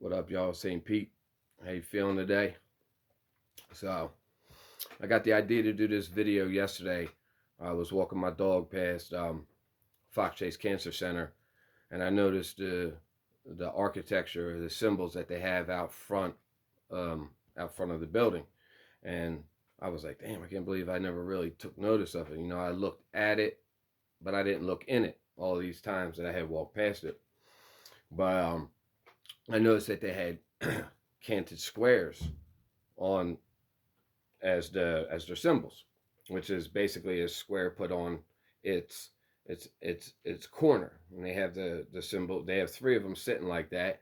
What up, y'all? St. Pete. How you feeling today? So, I got the idea to do this video yesterday. I was walking my dog past Fox Chase Cancer Center, and I noticed the architecture, the symbols that they have out front of the building, and I was like, damn, I can't believe I never really took notice of it. I looked at it, but I didn't look in it all these times that I had walked past it. But I noticed that they had canted squares on as their symbols, which is basically a square put on its its corner. And they have the symbol. They have three of them sitting like that,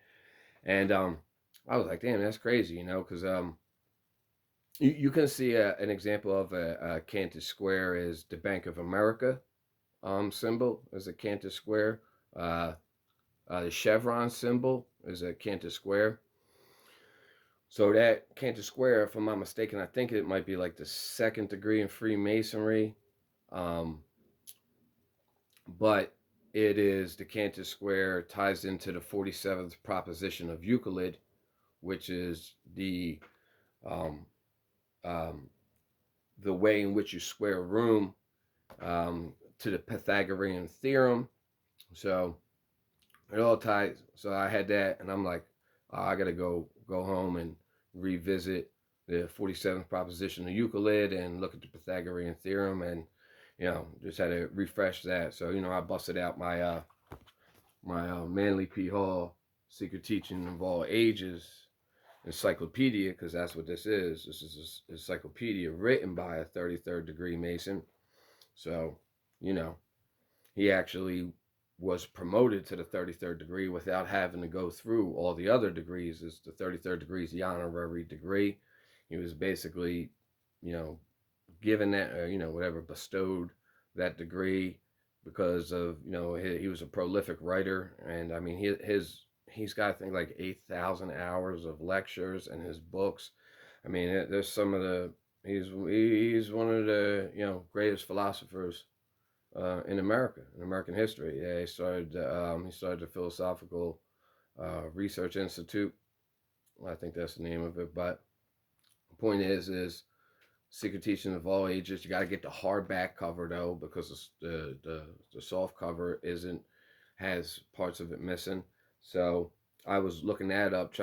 and I was like, damn, that's crazy, because you can see an example of a canted square is the Bank of America symbol is a canted square. The chevron symbol is a canted square. So that canted square, if I'm not mistaken, I think it might be like the second degree in Freemasonry. But it is the canted square ties into the 47th proposition of Euclid, which is um, the way in which you square a room, to the Pythagorean theorem. So it all ties. So I had that, and I'm like, oh, I gotta go home and revisit the 47th proposition of Euclid and look at the Pythagorean theorem, and just had to refresh that. So I busted out my Manly P. Hall Secret Teaching of All Ages encyclopedia, because that's what this is. This is an encyclopedia written by a 33rd degree Mason. So he actually was promoted to the 33rd degree without having to go through all the other degrees. Is the 33rd degree is the honorary degree. He was basically, given that, whatever, bestowed that degree because of, he was a prolific writer. And I mean, he's got, I think, like 8,000 hours of lectures and his books. I mean, there's some of the, he's one of the, greatest philosophers in American history. Yeah, he started the Philosophical Research Institute. I think that's the name of it. But the point is Secret Teaching of All Ages. You got to get the hardback cover though, because the soft cover has parts of it missing. So I was looking that up,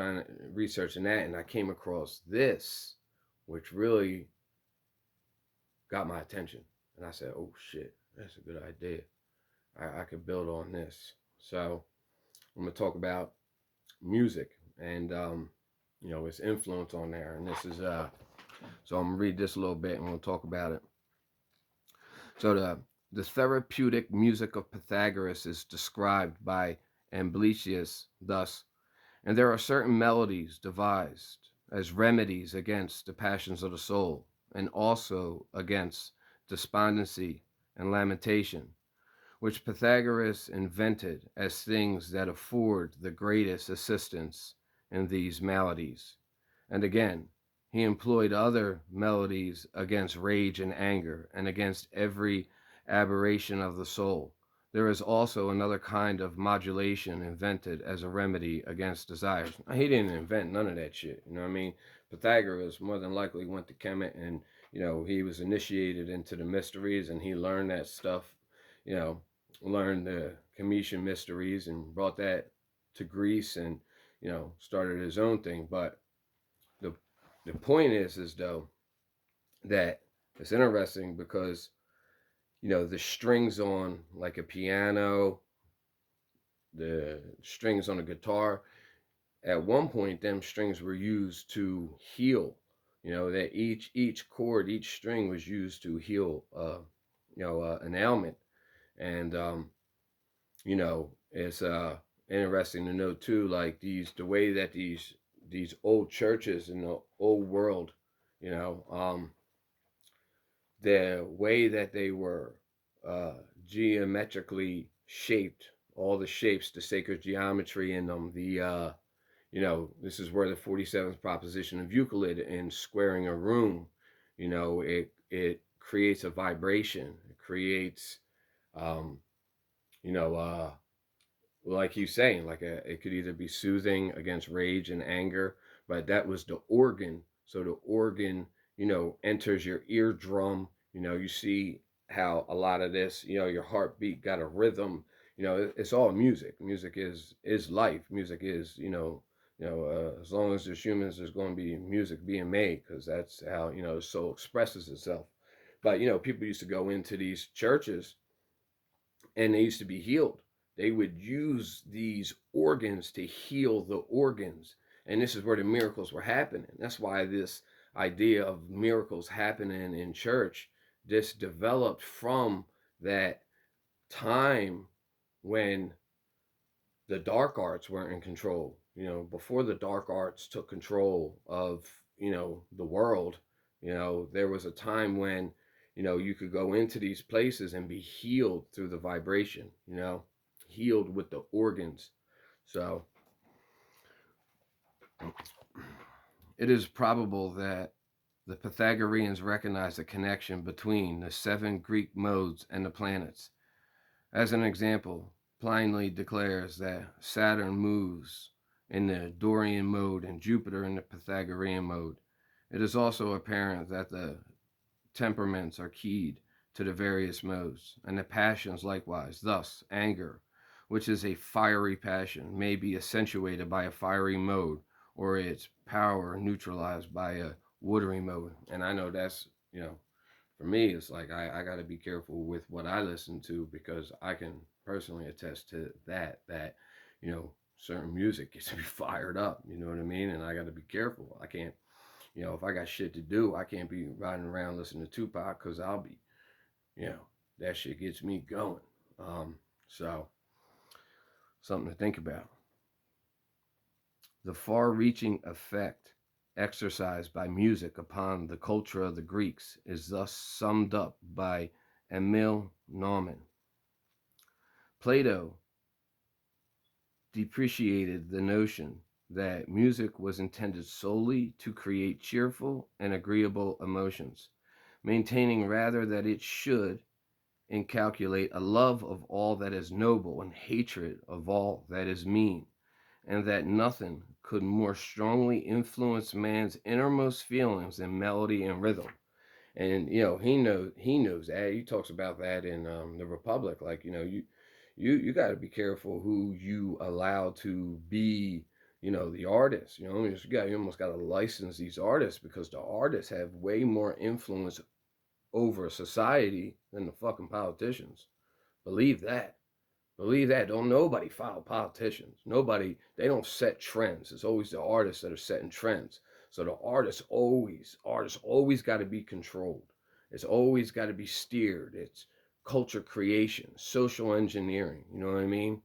researching that, and I came across this, which really got my attention. And I said, oh shit, that's a good idea. I could build on this. So I'm going to talk about music and, its influence on there. And this is, so I'm going to read this a little bit and we'll talk about it. So the therapeutic music of Pythagoras is described by Ambletius thus: and there are certain melodies devised as remedies against the passions of the soul, and also against despondency and lamentation, which Pythagoras invented as things that afford the greatest assistance in these maladies. And again, he employed other melodies against rage and anger, and against every aberration of the soul. There is also another kind of modulation invented as a remedy against desires. He didn't invent none of that shit. You know what I mean? Pythagoras more than likely went to Kemet, and he was initiated into the mysteries, and he learned that stuff. Learned the Cometian mysteries and brought that to Greece, and started his own thing. But the point is though, that it's interesting because the strings on like a piano, the strings on a guitar, at one point them strings were used to heal. That each chord, each string was used to heal an ailment. And it's interesting to know too, like the way that these old churches in the old world, the way that they were geometrically shaped, all the shapes, the sacred geometry in them, this is where the 47th proposition of Euclid in squaring a room, it creates a vibration. It creates, like he's saying, like it could either be soothing against rage and anger, but that was the organ. So the organ, enters your eardrum. You see how a lot of this, your heartbeat got a rhythm. It's all music. Music is life. Music is, as long as there's humans, there's going to be music being made, because that's how the soul expresses itself. But people used to go into these churches and they used to be healed. They would use these organs to heal the organs. And this is where the miracles were happening. That's why this idea of miracles happening in church just developed from that time when the dark arts weren't in control. Before the dark arts took control of, the world, there was a time when, you could go into these places and be healed through the vibration, healed with the organs. So it is probable that the Pythagoreans recognized a connection between the 7 Greek modes and the planets. As an example, Pliny declares that Saturn moves in the Dorian mode and Jupiter in the Pythagorean mode. It is also apparent that the temperaments are keyed to the various modes, and the passions likewise. Thus, anger, which is a fiery passion, may be accentuated by a fiery mode, or its power neutralized by a watery mode. And I know that's, for me, it's like I got to be careful with what I listen to, because I can personally attest to that, certain music gets me fired up, you know what I mean? And I got to be careful. I can't, if I got shit to do, I can't be riding around listening to Tupac, because I'll be, that shit gets me going. So, something to think about. The far-reaching effect exercised by music upon the culture of the Greeks is thus summed up by Emil Naumann. Plato depreciated the notion that music was intended solely to create cheerful and agreeable emotions, maintaining rather that it should inculcate a love of all that is noble and hatred of all that is mean, and that nothing could more strongly influence man's innermost feelings than melody and rhythm. And he knows that. He talks about that in the Republic. Like, you got to be careful who you allow to be, the artists. You almost got to license these artists, because the artists have way more influence over society than the fucking politicians. Believe that. Believe that. Don't nobody follow politicians. Nobody, they don't set trends. It's always the artists that are setting trends. So the artists always got to be controlled. It's always got to be steered. It's culture creation, social engineering. You know what I mean?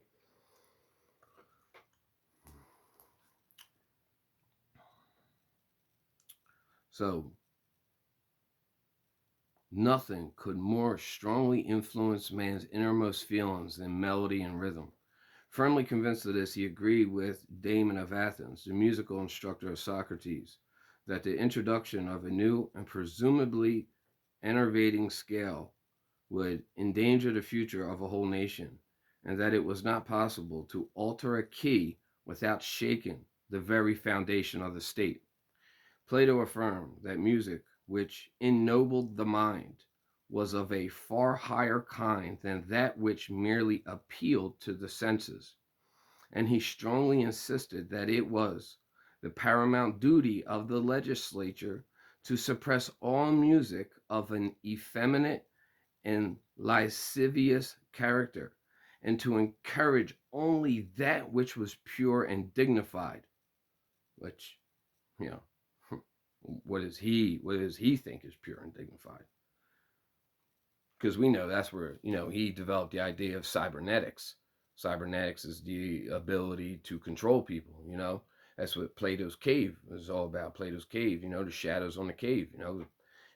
So nothing could more strongly influence man's innermost feelings than melody and rhythm. Firmly convinced of this, he agreed with Damon of Athens, the musical instructor of Socrates, that the introduction of a new and presumably enervating scale would endanger the future of a whole nation, and that it was not possible to alter a key without shaking the very foundation of the state. Plato affirmed that music, which ennobled the mind, was of a far higher kind than that which merely appealed to the senses, and he strongly insisted that it was the paramount duty of the legislature to suppress all music of an effeminate and lascivious character, and to encourage only that which was pure and dignified. Which, you know, what does he think is pure and dignified? Because we know that's where, he developed the idea of cybernetics. Cybernetics is the ability to control people, That's what Plato's cave is all about. Plato's cave, the shadows on the cave,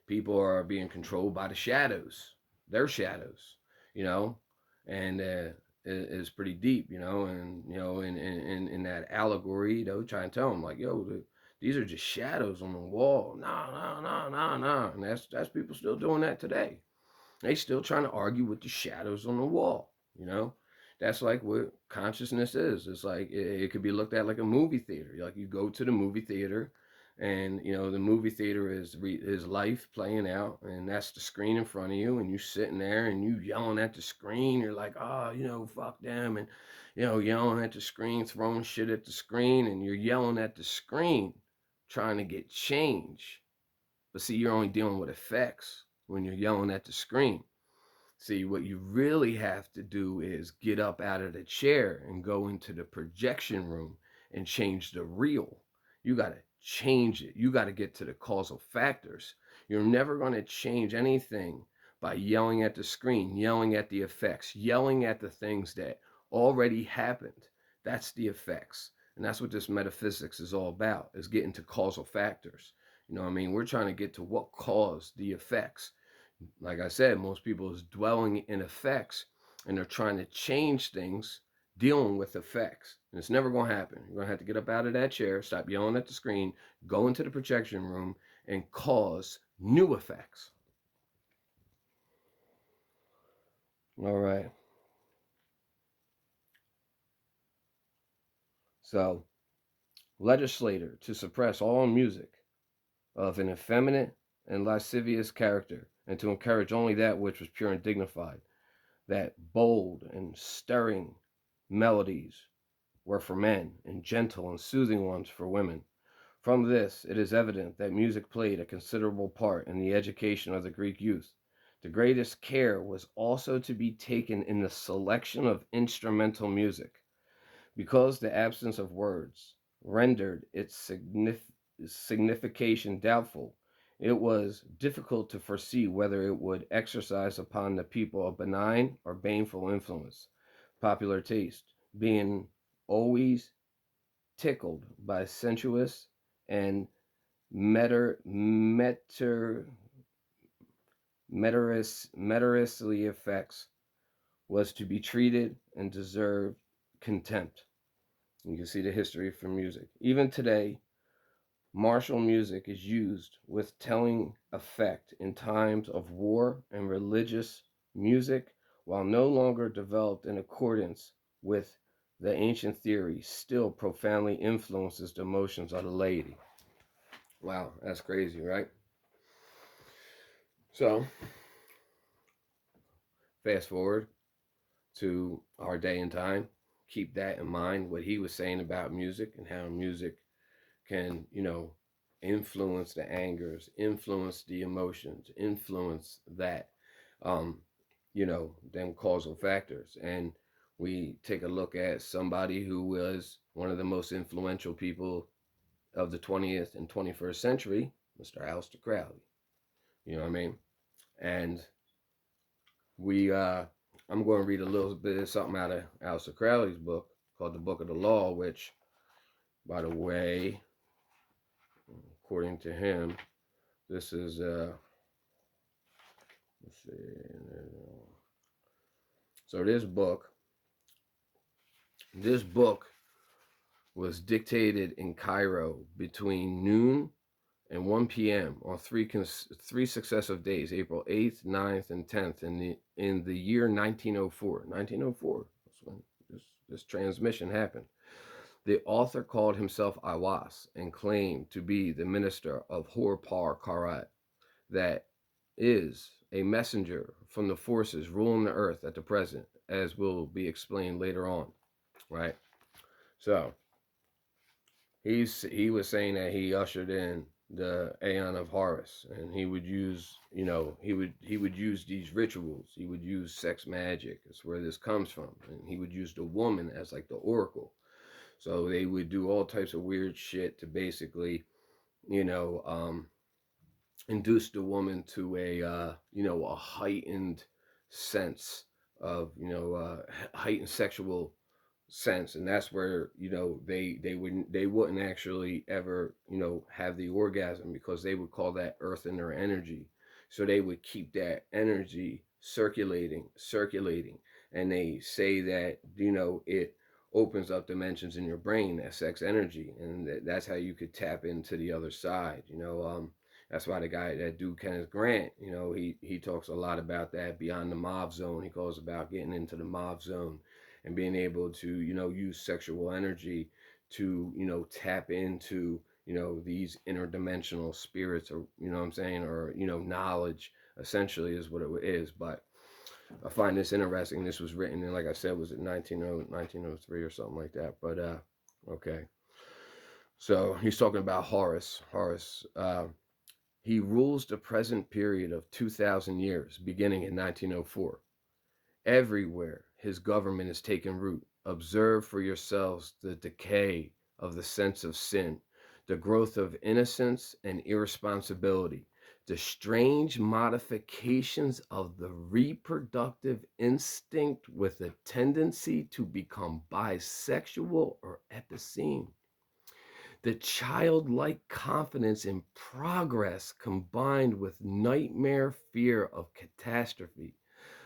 people are being controlled by the shadows, their shadows, and it's pretty deep, and in that allegory, trying to tell them like, these are just shadows on the wall. Nah. And that's people still doing that today. They still trying to argue with the shadows on the wall, that's like what consciousness is. It's like it could be looked at like a movie theater. Like you go to the movie theater, and the movie theater is life playing out, and that's the screen in front of you, and you sitting there and you yelling at the screen. You're like, oh, fuck them, and yelling at the screen, throwing shit at the screen, and you're yelling at the screen, trying to get change. But see, you're only dealing with effects when you're yelling at the screen. See, what you really have to do is get up out of the chair and go into the projection room and change the reel. You got to change it. You got to get to the causal factors. You're never going to change anything by yelling at the screen, yelling at the effects, yelling at the things that already happened. That's the effects. And that's what this metaphysics is all about, is getting to causal factors. We're trying to get to what caused the effects. Like I said, most people is dwelling in effects, and they're trying to change things dealing with effects. And it's never going to happen. You're going to have to get up out of that chair, stop yelling at the screen, go into the projection room, and cause new effects. All right. So, legislator to suppress all music of an effeminate and lascivious character, and to encourage only that which was pure and dignified, that bold and stirring melodies were for men, and gentle and soothing ones for women. From this, it is evident that music played a considerable part in the education of the Greek youth. The greatest care was also to be taken in the selection of instrumental music, because the absence of words rendered its signification doubtful. It was difficult to foresee whether it would exercise upon the people a benign or baneful influence. Popular taste being always tickled by sensuous and meteorously effects, was to be treated and deserved contempt. You can see the history from music. Even today, martial music is used with telling effect in times of war, and religious music, while no longer developed in accordance with the ancient theory, still profoundly influences the emotions of the laity. Wow, that's crazy, right? So, fast forward to our day and time. Keep that in mind, what he was saying about music and how music can, influence the angers, influence the emotions, influence that, them causal factors. And we take a look at somebody who was one of the most influential people of the 20th and 21st century, Mr. Aleister Crowley. You know what I mean? And I'm going to read a little bit of something out of Aleister Crowley's book called The Book of the Law, which, by the way, according to him, this is let's see. So this book was dictated in Cairo between noon and 1 p.m. on three successive days, April 8th, 9th, and 10th, in the year 1904. 1904. That's when this transmission happened. The author called himself Awas and claimed to be the minister of Hor Par Karat, that is a messenger from the forces ruling the earth at the present, as will be explained later on, right? So he was saying that he ushered in the Aeon of Horus, and he would use, he would use these rituals. He would use sex magic. That's where this comes from, and he would use the woman as like the oracle. So they would do all types of weird shit to basically, induce the woman to a heightened sense of, heightened sexual sense. And that's where, they wouldn't actually ever, have the orgasm, because they would call that earth in their energy. So they would keep that energy circulating. And they say that, it opens up dimensions in your brain, that sex energy, and that's how you could tap into the other side. That's why that dude Kenneth Grant, he talks a lot about that, beyond the Mauve zone. He calls about getting into the Mauve zone and being able to, use sexual energy to, tap into, these interdimensional spirits, or, what I'm saying, or, knowledge essentially is what it is. But I find this interesting. This was written in, like I said, was it 1903 or something like that. But, okay. So he's talking about Horus. He rules the present period of 2,000 years, beginning in 1904. Everywhere his government is taking root. Observe for yourselves the decay of the sense of sin, the growth of innocence and irresponsibility, the strange modifications of the reproductive instinct with a tendency to become bisexual or epicene, the childlike confidence in progress combined with nightmare fear of catastrophe,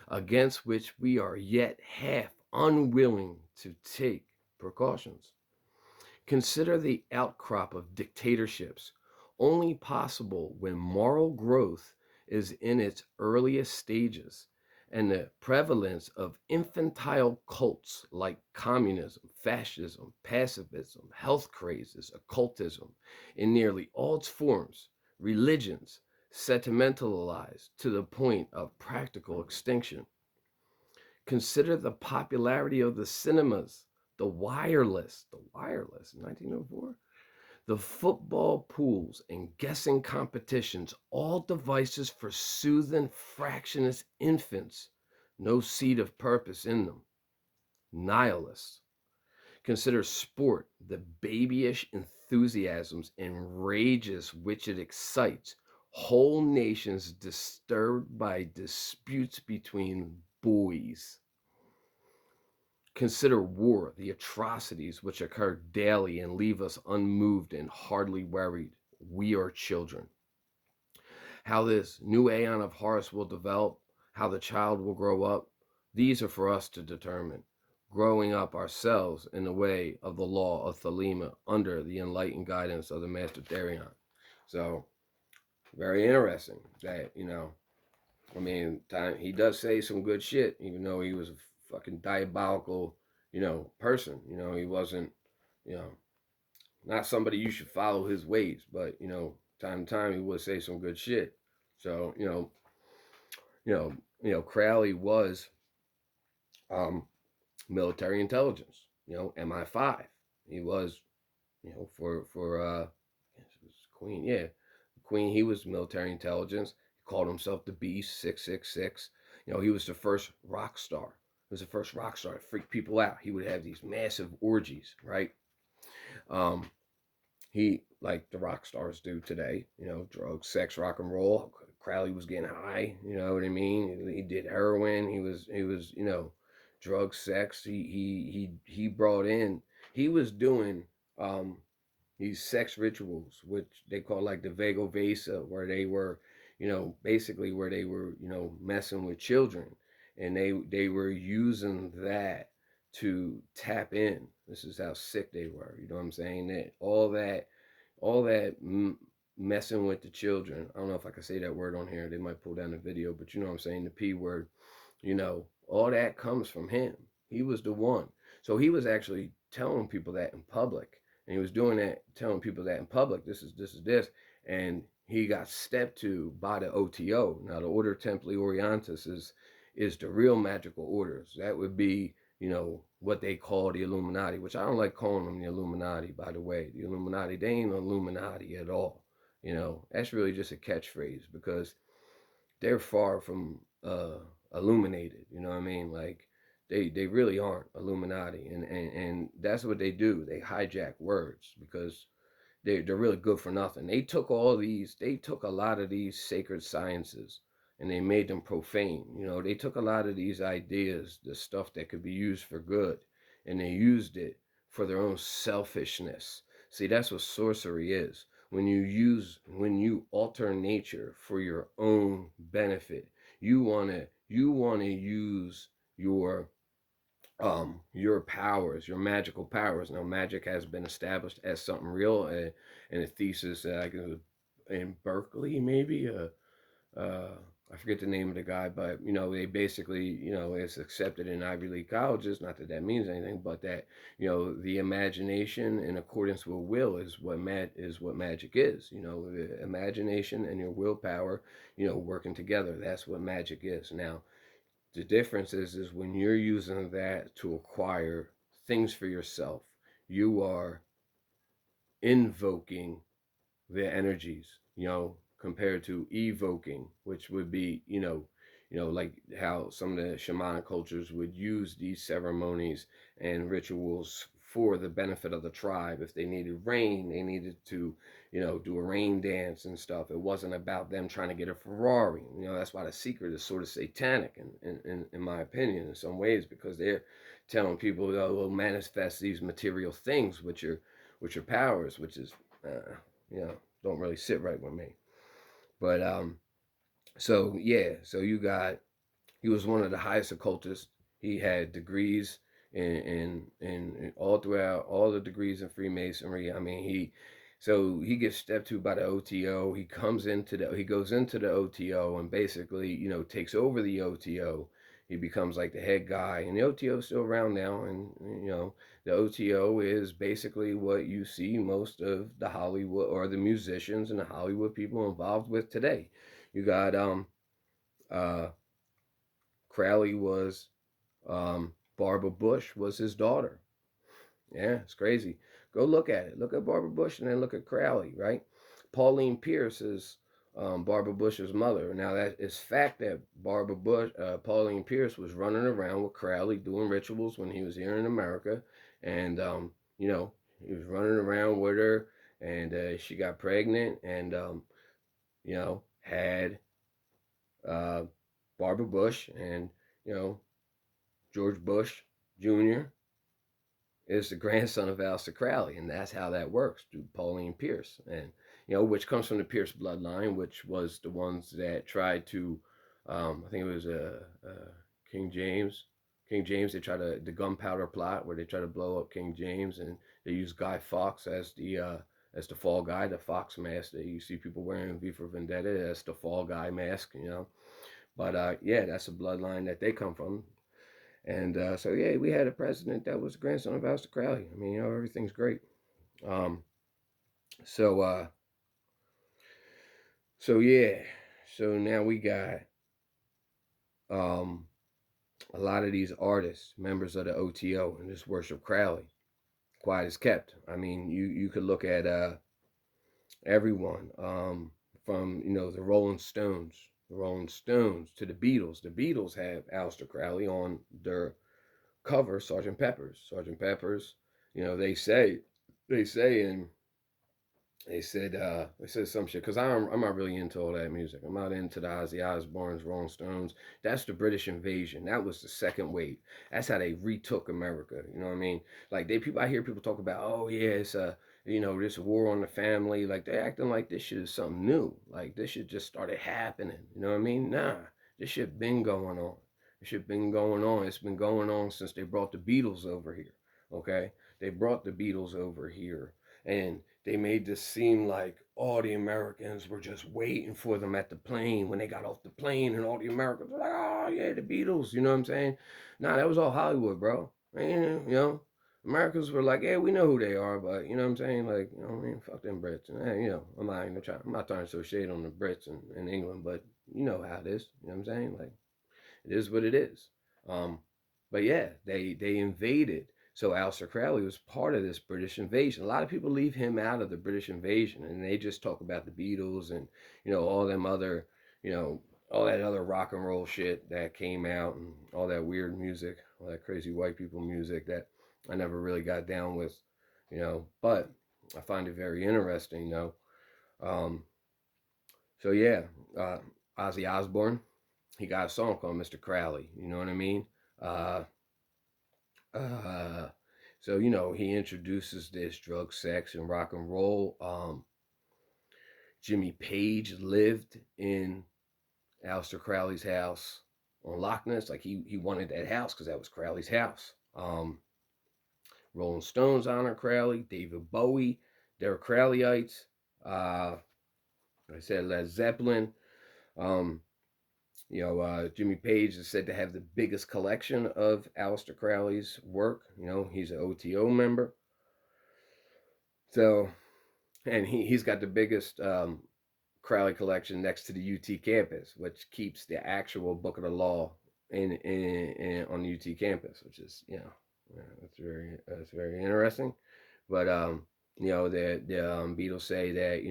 against which we are yet half unwilling to take precautions. Consider the outcrop of dictatorships, only possible when moral growth is in its earliest stages, and the prevalence of infantile cults like communism, fascism, pacifism, health crazes, occultism, in nearly all its forms, religions, sentimentalized to the point of practical extinction. Consider the popularity of the cinemas, the wireless in 1904, the football pools and guessing competitions, all devices for soothing fractious infants, no seed of purpose in them, nihilists. Consider sport, the babyish enthusiasms and rages which it excites, whole nations disturbed by disputes between boys. Consider war, the atrocities which occur daily and leave us unmoved and hardly worried. We are children. How this new Aeon of Horus will develop, how the child will grow up, these are for us to determine. Growing up ourselves in the way of the law of Thelema under the enlightened guidance of the Master Therion. So, very interesting that, he does say some good shit, even though he was a fucking diabolical, person. He wasn't, you know, not somebody you should follow his ways, but, time to time he would say some good shit. So, Crowley was military intelligence, MI5. He was, for Queen, yeah. Queen, he was military intelligence. He called himself the Beast 666. He was the first rock star. He was the first rock star to freak people out. He would have these massive orgies, right? He, like the rock stars do today, drugs, sex, rock and roll. Crowley was getting high, you know what I mean? He did heroin. He was, drugs, sex. He brought in. He was doing these sex rituals, which they call like the Vago Vasa, where they were, basically where they were, messing with children, and they were using that to tap in. This is how sick they were. You know what I'm saying? That all that messing with the children. I don't know if I can say that word on here. They might pull down the video, but you know what I'm saying? The P word. All that comes from him. He was the one. So he was actually telling people that in public, and he was doing that, telling people that in public. This is this, and he got stepped to by the OTO. Now the Order Templi Orientis is the real magical orders. That would be, what they call the Illuminati, which I don't like calling them the Illuminati, by the way. The Illuminati, they ain't Illuminati at all. That's really just a catchphrase, because they're far from illuminated. You know what I mean? Like, they really aren't Illuminati, and that's what they do. They hijack words because they're really good for nothing. They took a lot of these sacred sciences, and they made them profane. They took a lot of these ideas, the stuff that could be used for good, and they used it for their own selfishness. See, that's what sorcery is. When you alter nature for your own benefit, you wanna use your powers, your magical powers. Now, magic has been established as something real, in a thesis, I guess, in Berkeley, maybe, I forget the name of the guy, but you know, they basically, you know, it's accepted in Ivy League colleges. Not that that means anything, but that, you know, the imagination in accordance with will is what magic is. You know, the imagination and your willpower, you know, working together. That's what magic is. Now, the difference is when you're using that to acquire things for yourself, you are invoking their energies, you know, compared to evoking, which would be, like how some of the shamanic cultures would use these ceremonies and rituals for the benefit of the tribe. If they needed rain, they needed to, do a rain dance and stuff. It wasn't about them trying to get a Ferrari. You know, that's why the secret is sort of satanic, in my opinion, in some ways, because they're telling people, oh, we'll manifest these material things, which are powers, which is, you know, don't really sit right with me. But so yeah, so he was one of the highest occultists. He had degrees in all throughout all the degrees in Freemasonry. I mean, he gets stepped to by the OTO. He goes into the OTO and basically, takes over the OTO. He becomes like the head guy, and the OTO is still around now. And the OTO is basically what you see most of the Hollywood or the musicians and the Hollywood people involved with today. You got uh Crowley was Barbara Bush was his daughter. Yeah, it's crazy. Go look at it. Look at Barbara Bush and then look at Crowley, right? Pauline Pierce is Barbara Bush's mother. Now that is fact that Pauline Pierce was running around with Crowley doing rituals when he was here in America, and he was running around with her, and she got pregnant, and had uh, Barbara Bush, and George Bush Jr. is the grandson of Aleister Crowley, and that's how that works through Pauline Pierce, and which comes from the Pierce bloodline, which was the ones that tried to, I think it was King James. King James, they tried the gunpowder plot where they try to blow up King James, and they use Guy Fawkes as the fall guy, the fox mask that you see people wearing in V for Vendetta. That's the fall guy mask, But yeah, that's a bloodline that they come from. And so, yeah, we had a president that was the grandson of Aleister Crowley. I mean, everything's great. Um, so, uh, so yeah, so now we got um, a lot of these artists, members of the OTO, and just worship Crowley. Quiet as kept. I mean, you could look at everyone from the Rolling Stones to the Beatles. The Beatles have Aleister Crowley on their cover, Sergeant Pepper's. They say, and they said some shit, because I'm not really into all that music. I'm not into the Ozzy Osbournes, Rolling Stones. That's the British invasion. That was the second wave. That's how they retook America. You know what I mean? Like I hear people talk about, oh yeah, it's this war on the family. Like they acting like this shit is something new. Like this shit just started happening. You know what I mean? Nah, this shit been going on. This shit been going on. It's been going on since they brought the Beatles over here. Okay, they brought the Beatles over here, and they made this seem like all the Americans were just waiting for them at the plane when they got off the plane, and all the Americans were like, oh yeah, the Beatles, you know what I'm saying? Nah, that was all Hollywood, bro. And, Americans were like, yeah, we know who they are, but you know what I'm saying? Like, fuck them Brits. And I'm not trying to throw shade on the Brits in England, but you know how it is. You know what I'm saying? Like, it is what it is. But yeah, they invaded. So Aleister Crowley was part of this British invasion. A lot of people leave him out of the British invasion, and they just talk about the Beatles and all them other all that other rock and roll shit that came out, and all that weird music, all that crazy white people music that I never really got down with, But I find it very interesting, Um, so yeah, Ozzy Osbourne, he got a song called Mr. Crowley. You know what I mean? Uh, uh, so he introduces this drug, sex, and rock and roll. Jimmy Page lived in Aleister Crowley's house on Loch Ness. Like he wanted that house because that was Crowley's house. Rolling Stones honor Crowley. David Bowie, they're Crowleyites. I said Led Zeppelin. Um, Jimmy Page is said to have the biggest collection of Aleister Crowley's work. He's an OTO member. So, and he's got the biggest Crowley collection next to the UT campus, which keeps the actual Book of the Law in on the UT campus, which is that's very interesting. But the Beatles say that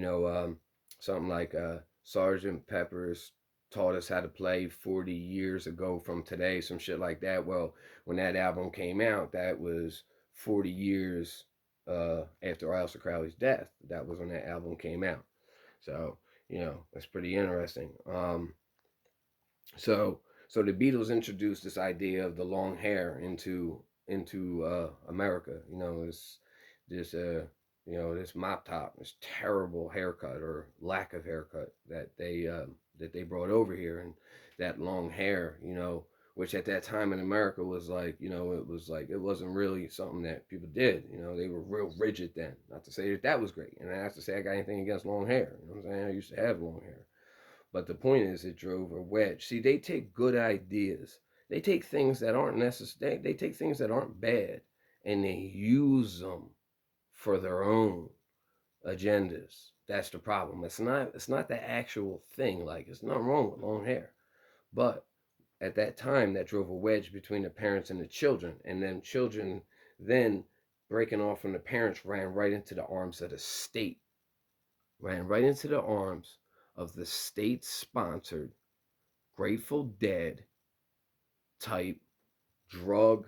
something like Sergeant Pepper's taught us how to play 40 years ago from today, some shit like that. Well, when that album came out, that was 40 years after Aleister Crowley's death. That was when that album came out. So that's pretty interesting. So the Beatles introduced this idea of the long hair into America. This mop top, this terrible haircut or lack of haircut that they brought over here, and that long hair, which at that time in America was like, it wasn't really something that people did. They were real rigid then. Not to say that was great, and not to say I got anything against long hair. You know what I'm saying? I used to have long hair. But the point is, it drove a wedge. See, they take good ideas. They take things that aren't necessary. They take things that aren't bad, and they use them for their own agendas. That's the problem. It's not the actual thing. Like, it's nothing wrong with long hair, but at that time, that drove a wedge between the parents and the children, and then children then breaking off from the parents ran right into the arms of the state, ran right into the arms of the state-sponsored Grateful Dead type drug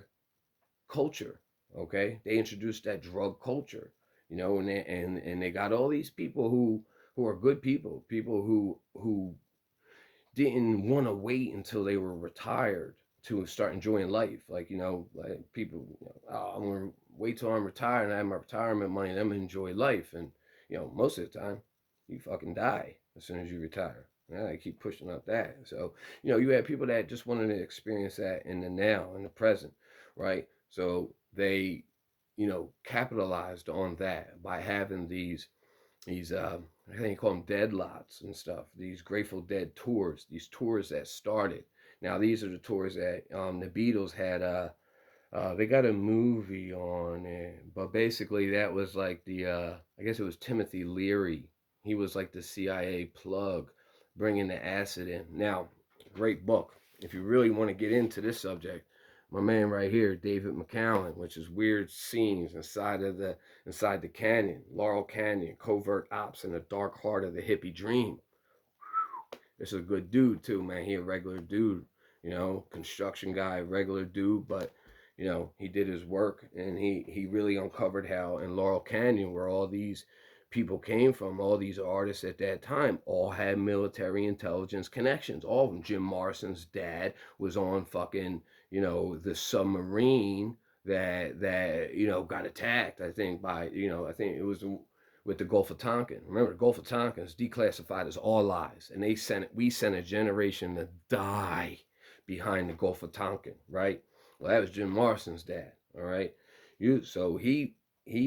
culture. Okay, they introduced that drug culture, and they got all these people who are good people, who didn't want to wait until they were retired to start enjoying life. Like people, I'm gonna wait till I'm retired and I have my retirement money, and I'm gonna enjoy life. And most of the time, you fucking die as soon as you retire. I keep pushing up that. So, you have people that just wanted to experience that in the now, in the present, right? So they, capitalized on that by having these I think you call them dead lots and stuff. These Grateful Dead tours, these tours that started. Now these are the tours that the Beatles had. They got a movie on it, but basically that was like I guess it was Timothy Leary. He was like the CIA plug, bringing the acid in. Now, great book. If you really want to get into this subject, my man right here, David McCallum, which is weird scenes inside the canyon, Laurel Canyon, covert ops in the dark heart of the hippie dream. This is a good dude too, man. He a regular dude, construction guy, regular dude, but he did his work, and he really uncovered how in Laurel Canyon, where all these people came from, all these artists at that time all had military intelligence connections. All of them. Jim Morrison's dad was on fucking, the submarine that got attacked, I think, by, I think it was with the Gulf of Tonkin. Remember, the Gulf of Tonkin is declassified as all lies, and we sent a generation to die behind the Gulf of Tonkin, right? Well, that was Jim Morrison's dad, all right? So he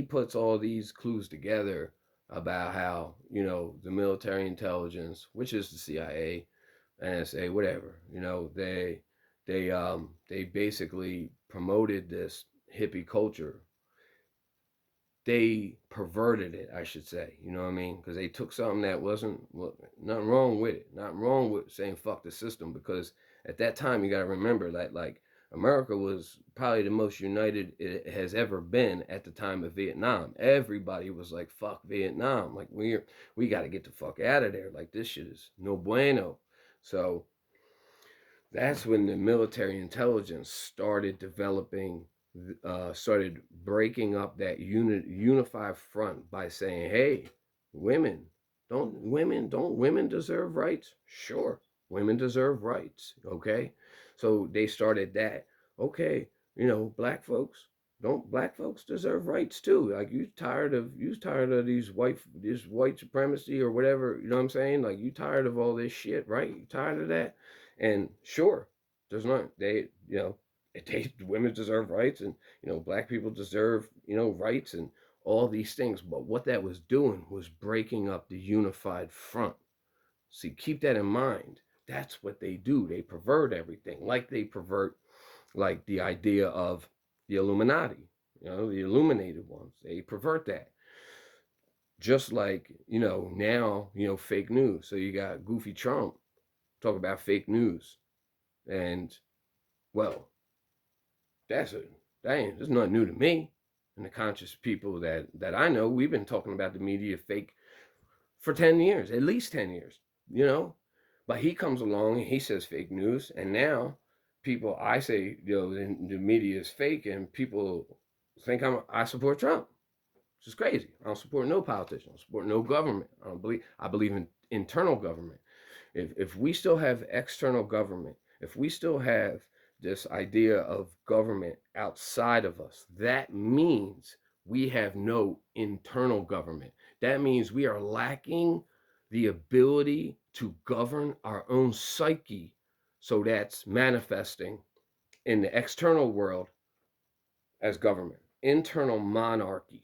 puts all these clues together about how, the military intelligence, which is the CIA, NSA, whatever, they basically promoted this hippie culture. They perverted it, I should say. You know what I mean? Because they took something that wasn't, nothing wrong with it. Not wrong with saying fuck the system, because at that time you got to remember that, like, America was probably the most united it has ever been at the time of Vietnam. Everybody was like, fuck Vietnam. Like, we got to get the fuck out of there. Like, this shit is no bueno. So that's when the military intelligence started developing, started breaking up that unified front by saying, hey, don't women deserve rights? Sure, women deserve rights. Okay, so they started that. Okay, black folks, don't black folks deserve rights too? Like, you tired of this white supremacy or whatever? You know what I'm saying? Like, you tired of all this shit, right? You tired of that? And sure, there's not, women deserve rights, and black people deserve rights, and all these things. But what that was doing was breaking up the unified front. See, keep that in mind. That's what they do. They pervert everything. Like they pervert like the idea of the Illuminati, the illuminated ones. They pervert that. Just like, now, fake news. So you got Goofy Trump talk about fake news. And well, that's that's not new to me. And the conscious people that I know, we've been talking about the media fake for 10 years, at least 10 years, you know. But he comes along and he says fake news, and now people, I say, the media is fake, and people think I support Trump. Which is crazy. I don't support no politician. I don't support no government. I believe in internal government. If we still have external government, if we still have this idea of government outside of us, that means we have no internal government. That means we are lacking the ability to govern our own psyche. So that's manifesting in the external world as government. Internal monarchy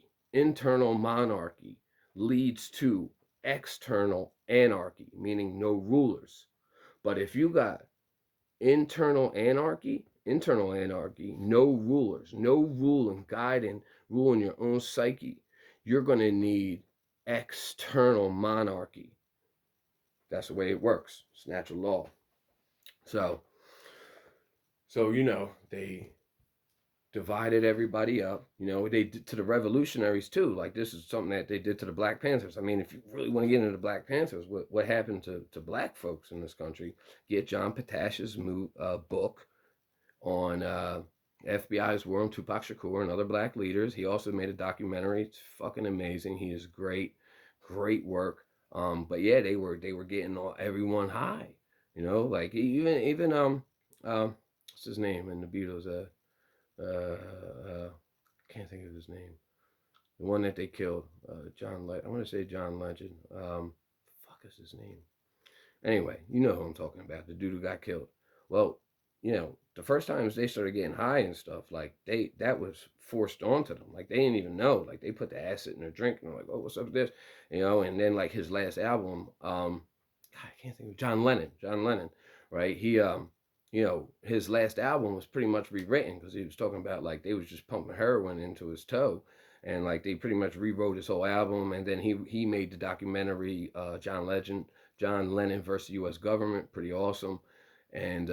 leads to external anarchy, meaning no rulers. But if you got internal anarchy, no rulers, no ruling, guiding, ruling your own psyche, you're going to need external monarchy. That's the way it works. It's natural law. So they divided everybody up. They did to the revolutionaries too. Like, this is something that they did to the Black Panthers. I mean, if you really want to get into the Black Panthers, what happened to black folks in this country, get John Potash's book on FBI's war on Tupac Shakur and other black leaders. He also made a documentary. It's fucking amazing. He is great work. But yeah, they were getting everyone high. Like even what's his name in the Beatles? Can't think of his name. The one that they killed, I want to say John Legend. Fuck is his name? Anyway, you know who I'm talking about. The dude who got killed. Well, the first times they started getting high and stuff, like that was forced onto them. Like, they didn't even know. Like, they put the acid in their drink and they're like, oh, what's up with this? And then like his last album, God, I can't think of John Lennon, right? He his last album was pretty much rewritten because he was talking about like they was just pumping heroin into his toe, and like they pretty much rewrote his whole album. And then he made the documentary John Lennon versus U.S. government, pretty awesome. And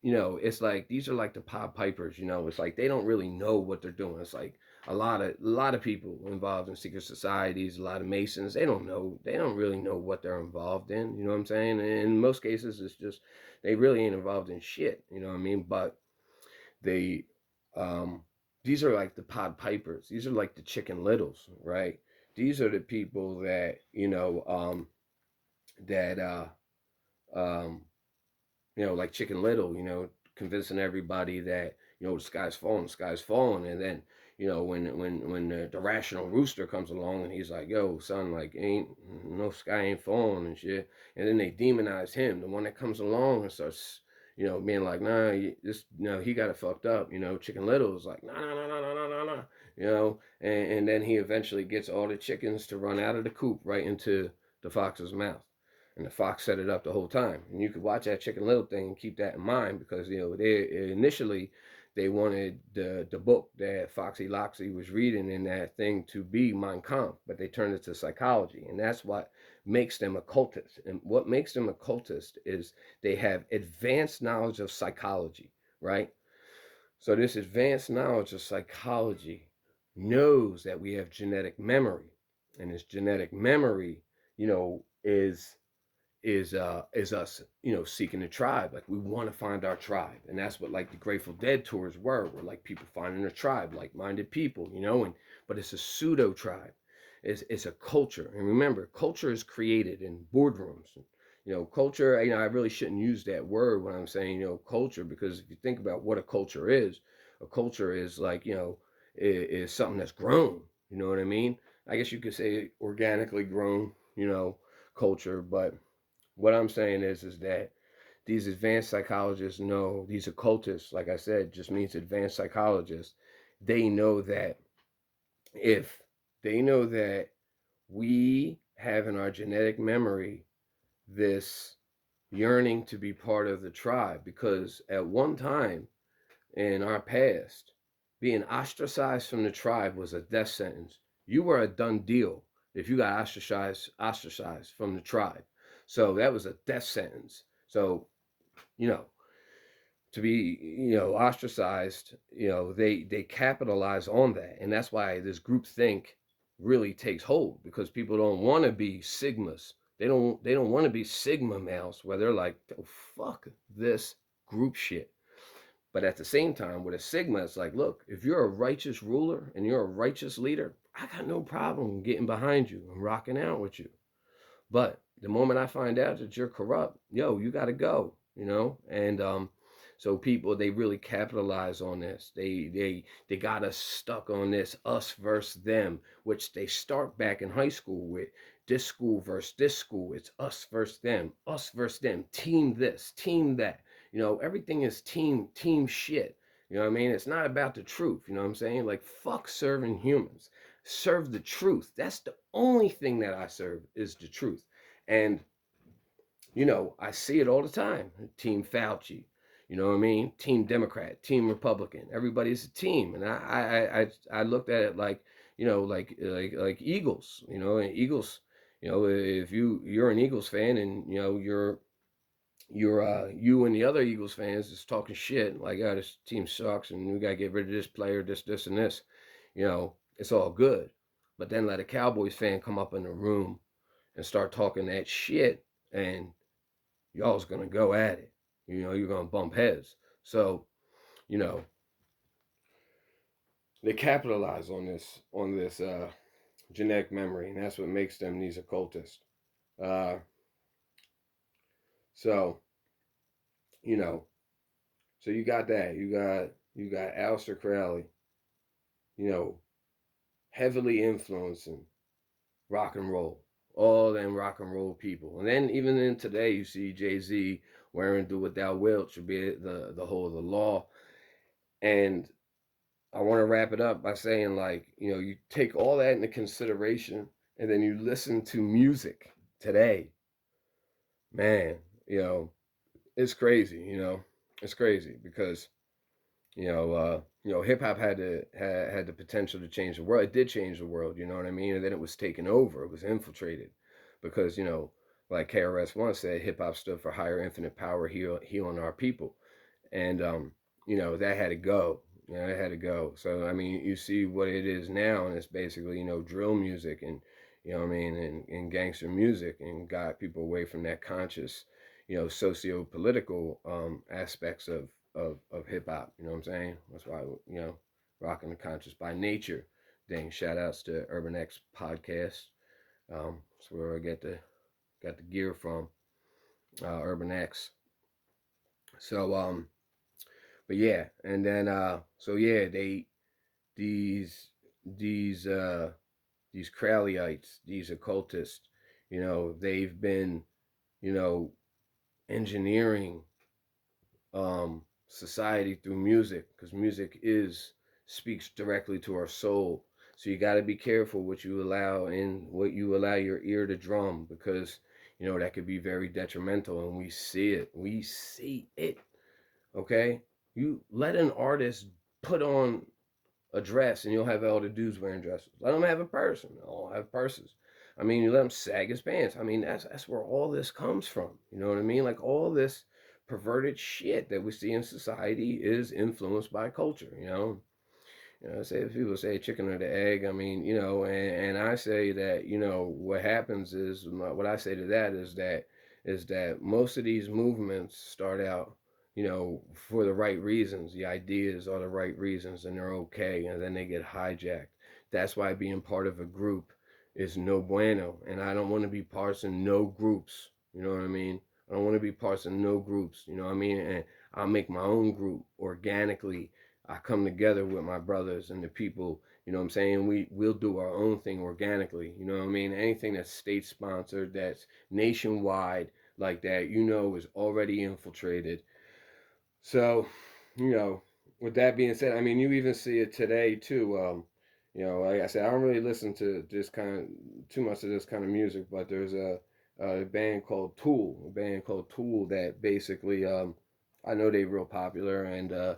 it's like these are like the Pied Pipers. It's like they don't really know what they're doing. It's like a lot of people involved in secret societies, a lot of Masons. They don't really know what they're involved in. You know what I'm saying? And in most cases, it's just they really ain't involved in shit. You know what I mean? But they these are like the Pied Pipers. These are like the Chicken Littles, right? These are the people that that like Chicken Little, convincing everybody that the sky's falling, and then when the rational rooster comes along and he's like, yo son, like ain't no sky ain't falling and shit, and then they demonize him, the one that comes along and starts being like, nah, he got it fucked up. Chicken Little is like, nah, and then he eventually gets all the chickens to run out of the coop right into the fox's mouth. And the fox set it up the whole time. And you could watch that Chicken Little thing and keep that in mind, because they initially they wanted the book that Foxy Loxy was reading in that thing to be Mein Kampf, but they turned it to psychology, and that's what makes them occultists. And what makes them occultists is they have advanced knowledge of psychology, right? So this advanced knowledge of psychology knows that we have genetic memory, and this genetic memory, is us, seeking a tribe. Like, we want to find our tribe, and that's what like the Grateful Dead tours were like people finding a tribe, like-minded people, and but it's a pseudo tribe. It's a culture. And remember, culture is created in boardrooms. Culture, I really shouldn't use that word when I'm saying culture, because if you think about what a culture is like, is something that's grown. You know what I mean? I guess you could say organically grown, culture. But what I'm saying is that these advanced psychologists know, these occultists, like I said, just means advanced psychologists. They know that if they know that we have in our genetic memory this yearning to be part of the tribe, because at one time in our past, being ostracized from the tribe was a death sentence. You were a done deal if you got ostracized from the tribe. So that was a death sentence. So, you know, to be, ostracized, they capitalize on that. And that's why this group think really takes hold, because people don't want to be sigmas. They don't want to be sigma males where they're like, oh, fuck this group shit. But at the same time, with a sigma, it's like, look, if you're a righteous ruler and you're a righteous leader, I got no problem getting behind you and rocking out with you. But the moment I find out that you're corrupt, yo, you got to go, And so people, they really capitalize on this. They got us stuck on this us versus them, which they start back in high school with this school versus this school. It's us versus them, team this, team that. Everything is team shit. You know what I mean? It's not about the truth. You know what I'm saying? Like, fuck serving humans. Serve the truth. That's the only thing that I serve, is the truth. And, I see it all the time. Team Fauci, you know what I mean? Team Democrat, Team Republican. Everybody's a team. And I looked at it like, like Eagles, and Eagles, if you're an Eagles fan and, you and the other Eagles fans is talking shit like, oh, this team sucks and we gotta get rid of this player, this and this, it's all good. But then let a Cowboys fan come up in the room and start talking that shit, and y'all's gonna go at it. You're gonna bump heads. So, you know, they capitalize on this genetic memory, and that's what makes them these occultists. Uh, so, you know, so you got that. You got Aleister Crowley, you know, heavily influencing rock and roll. All them rock and roll people. And then even in today, you see Jay-Z wearing "Do What Thou Wilt" should be the whole of the law. And I want to wrap it up by saying, like, you take all that into consideration, and then you listen to music today. Man, it's crazy. It's crazy because hip hop had the potential to change the world. It did change the world, you know what I mean? And then it was taken over. It was infiltrated because, like KRS once said, hip hop stood for higher infinite power, healing our people. And that had to go. It had to go. So I mean, you see what it is now, and it's basically, drill music and, and gangster music, and got people away from that conscious, socio-political aspects of hip hop. You know what I'm saying? That's why, rocking the conscious by nature thing. Shout outs to Urban X podcast. That's where I got the gear from, Urban X. So but yeah, and then so yeah, these these uh these Crowleyites, these occultists, they've been, you know, engineering society through music, because music speaks directly to our soul. So you got to be careful what you allow in, what you allow your ear to drum, because that could be very detrimental, and we see it. Okay, you let an artist put on a dress, and you'll have all the dudes wearing dresses. Let them have a purse, and they'll all have purses. I mean, you let them sag his pants. I mean, that's where all this comes from. You know what I mean? Like, all this perverted shit that we see in society is influenced by culture. Say people say chicken or the egg. I mean, and I say that, what happens is, what I say to that is that most of these movements start out, for the right reasons. The ideas are the right reasons, and they're okay, and then they get hijacked. That's why being part of a group is no bueno, and I don't want to be parts in no groups. You know what I mean? I don't want to be parts in no groups. You know what I mean? And I'll make my own group organically. I come together with my brothers and the people, you know what I'm saying? We'll do our own thing organically, you know what I mean? Anything that's state sponsored, that's nationwide like that, is already infiltrated. So, with that being said, I mean, you even see it today too. Like I said, I don't really listen to this kind of too much of this kind of music, but there's a band called Tool, that basically, I know they real popular, and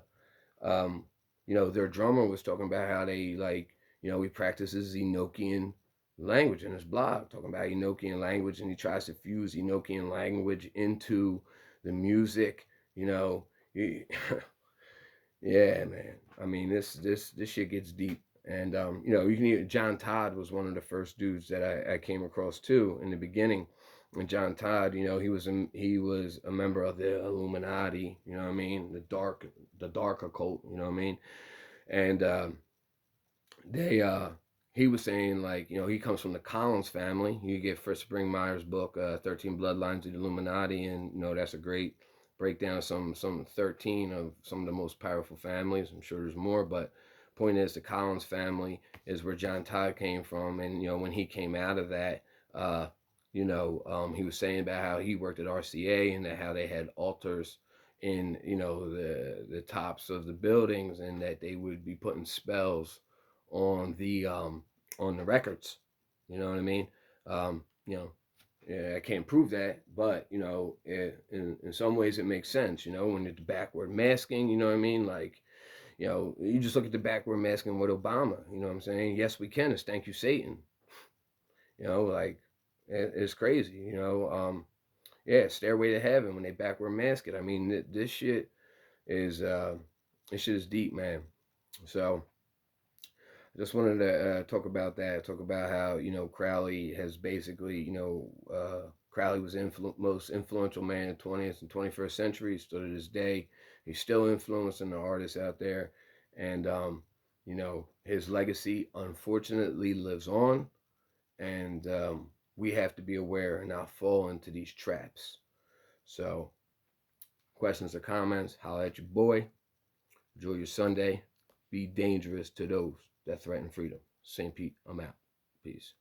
um, their drummer was talking about how they like, he practices Enochian language in his blog, talking about Enochian language, and he tries to fuse Enochian language into the music. You know, he, yeah, man. I mean, this shit gets deep, and you can hear John Todd was one of the first dudes that I came across too in the beginning. And John Todd, he was a member of the Illuminati. You know what I mean? The dark occult. You know what I mean? And they he was saying, like, he comes from the Collins family. You get Fritz Springmeier's book, 13 Bloodlines of the Illuminati, and that's a great breakdown of some 13 of some of the most powerful families. I'm sure there's more, but point is, the Collins family is where John Todd came from. And when he came out of that, he was saying about how he worked at RCA, and that how they had altars in the tops of the buildings, and that they would be putting spells on the records. You know what I mean? Yeah, I can't prove that, but in some ways it makes sense. When it's backward masking, you know what I mean? Like, you just look at the backward masking with Obama. You know what I'm saying? Yes, we can. It's thank you, Satan. Like, it's crazy. Yeah, Stairway to Heaven, when they backward mask it. I mean, this shit is deep, man. So I just wanted to talk about that. Talk about how Crowley has basically Crowley was most influential man in the 20th and 21st century. Still to this day, he's still influencing the artists out there, and his legacy unfortunately lives on, and we have to be aware and not fall into these traps. So, questions or comments, holla at your boy. Enjoy your Sunday. Be dangerous to those that threaten freedom. St. Pete, I'm out. Peace.